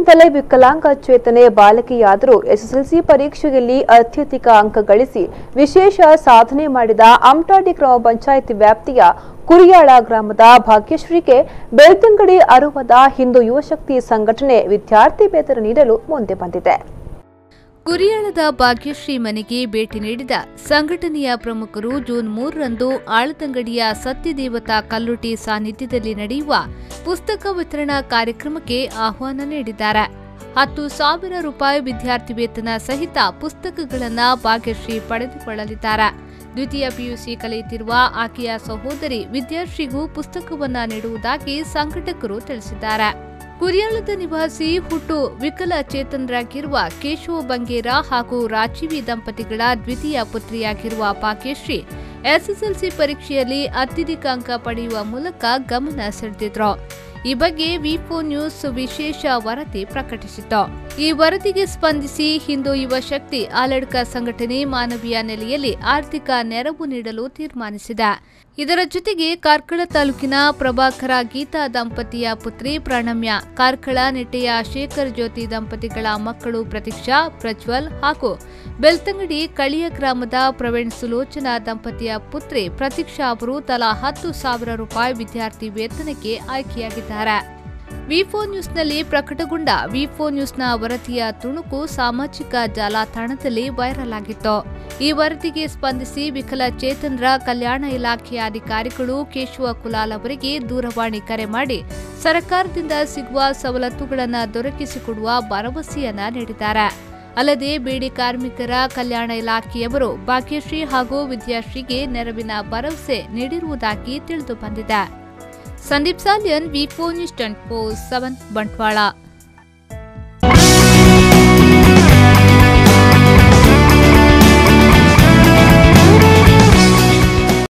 ಹುಟ್ಟಿನಿಂದಲೇ ವಿಕಲಾಂಗಚೇತನೆ ಬಾಲಕಿಯಾದರೂ SSLC ಪರೀಕ್ಷೆಯಲ್ಲಿ ಅತ್ಯಧಿಕ ಅಂಕ ಗಳಿಸಿ ವಿಶೇಷ ಸಾಧನೆ ಮಾಡಿದ ಅಮಟಾಡಿ ಗ್ರಾಮ ಪಂಚಾಯಿತಿ ವ್ಯಾಪ್ತಿಯ ಕುರಿಯಾಳ ಗ್ರಾಮದ ಭಾಗ್ಯಶ್ರೀಗೆ ಬೆಳ್ತಂಗಡಿ ಅರುವದ ಹಿಂದೂ ಯುವಶಕ್ತಿ ಸಂಘಟನೆ ವಿದ್ಯಾರ್ಥಿ ವೇತನ ನೀಡಲು ಮುಂದೆ ಬಂದಿದೆ. ಕುರಿಯಾಳದ ಭಾಗ್ಯಶ್ರೀ ಮನೆಗೆ ಭೇಟಿ ನೀಡಿದ ಸಂಘಟನೆಯ ಪ್ರಮುಖರು ಜೂನ್ 3ರಂದು ಆಳತಂಗಡಿಯ ಸತ್ಯದೇವತಾ ಕಲ್ಲುಟಿ ಸಾನ್ನಿಧ್ಯದಲ್ಲಿ ನಡೆಯುವ ಪುಸ್ತಕ ವಿತರಣಾ ಕಾರ್ಯಕ್ರಮಕ್ಕೆ ಆಹ್ವಾನ ನೀಡಿದ್ದಾರೆ. 10,000 ರೂಪಾಯಿ ವಿದ್ಯಾರ್ಥಿ ವೇತನ ಸಹಿತ ಪುಸ್ತಕಗಳನ್ನು ಭಾಗ್ಯಶ್ರೀ ಪಡೆದುಕೊಳ್ಳಲಿದ್ದಾರೆ. ದ್ವಿತೀಯ ಪಿಯುಸಿ ಕಲಿಯುತ್ತಿರುವ ಆಕೆಯ ಸಹೋದರಿ ವಿದ್ಯಾಶ್ರೀಗೂ ಪುಸ್ತಕವನ್ನ ನೀಡುವುದಾಗಿ ಸಂಘಟಕರು ತಿಳಿಸಿದ್ದಾರೆ. ಕುರಿಯಾಳದ ನಿವಾಸಿ ಹುಟ್ಟು ವಿಕಲಚೇತನರಾಗಿರುವ ಕೇಶವ ಬಂಗೇರ ಹಾಗೂ ರಾಜೀವಿ ದಂಪತಿಗಳ ದ್ವಿತೀಯ ಪುತ್ರಿಯಾಗಿರುವ ಭಾಗ್ಯಶ್ರೀ ಎಸ್ಎಸ್ಎಲ್ಸಿ ಪರೀಕ್ಷೆಯಲ್ಲಿ ಅತ್ಯಧಿಕ ಅಂಕ ಪಡೆಯುವ ಮೂಲಕ ಗಮನ ಸೆಳೆದಿದ್ರು. ಈ ಬಗ್ಗೆ ವಿ4 ನ್ಯೂಸ್ ವಿಶೇಷ ವರದಿ ಪ್ರಕಟಿಸಿತು. ಈ ವರದಿಗೆ ಸ್ಪಂದಿಸಿ ಹಿಂದೂ ಯುವ ಶಕ್ತಿ ಆಲಡ್ಕ ಸಂಘಟನೆ ಮಾನವೀಯ ನೆಲೆಯಲ್ಲಿ ಆರ್ಥಿಕ ನೆರವು ನೀಡಲು ತೀರ್ಮಾನಿಸಿದೆ. ಇದರ ಜೊತೆಗೆ ಕಾರ್ಕಳ ತಾಲೂಕಿನ ಪ್ರಭಾಕರ ಗೀತಾ ದಂಪತಿಯ ಪುತ್ರಿ ಪ್ರಣಮ್ಯ, ಕಾರ್ಕಳ ನೆಟ್ಟೆಯ ಶೇಖರ್ ಜ್ಯೋತಿ ದಂಪತಿಗಳ ಮಕ್ಕಳು ಪ್ರತೀಕ್ಷಾ, ಪ್ರಜ್ವಲ್ ಹಾಗೂ ಬೆಳ್ತಂಗಡಿ ಕಳಿಯ ಗ್ರಾಮದ ಪ್ರವೀಣ್ ಸುಲೋಚನಾ ದಂಪತಿಯ ಪುತ್ರಿ ಪ್ರತೀಕ್ಷಾ ಅವರು ತಲಾ 10,000 ರೂಪಾಯಿ ವಿದ್ಯಾರ್ಥಿ ವೇತನಕ್ಕೆ ಆಯ್ಕೆಯಾಗಿದ್ದಾರೆ. ವಿ4 ನ್ಯೂಸ್ನಲ್ಲಿ ಪ್ರಕಟಗೊಂಡ ವಿ4 ನ್ಯೂಸ್ನ ವರದಿಯ ತುಣುಕು ಸಾಮಾಜಿಕ ಜಾಲತಾಣದಲ್ಲಿ ವೈರಲ್ ಆಗಿತ್ತು. ಈ ವರದಿಗೆ ಸ್ಪಂದಿಸಿ ವಿಕಲಚೇತನರ ಕಲ್ಯಾಣ ಇಲಾಖೆಯ ಅಧಿಕಾರಿಗಳು ಕೇಶವ ಕುಲಾಲ್ ಅವರಿಗೆ ದೂರವಾಣಿ ಕರೆ ಮಾಡಿ ಸರ್ಕಾರದಿಂದ ಸಿಗುವ ಸವಲತ್ತುಗಳನ್ನು ದೊರಕಿಸಿಕೊಡುವ ಭರವಸೆಯನ್ನ ನೀಡಿದ್ದಾರೆ. ಅಲ್ಲದೆ ಬೀಡಿ ಕಾರ್ಮಿಕರ ಕಲ್ಯಾಣ ಇಲಾಖೆಯವರು ಭಾಗ್ಯಶ್ರೀ ಹಾಗೂ ವಿದ್ಯಾಶ್ರೀಗೆ ನೆರವಿನ ಭರವಸೆ ನೀಡಿರುವುದಾಗಿ ತಿಳಿದು ಬಂದಿದೆ. ಸಂದೀಪ್ ಸಾಲಿಯನ್ ವಿ4 ನ್ಯೂಸ್ 24/7 ಬಂಟ್ವಾಳ.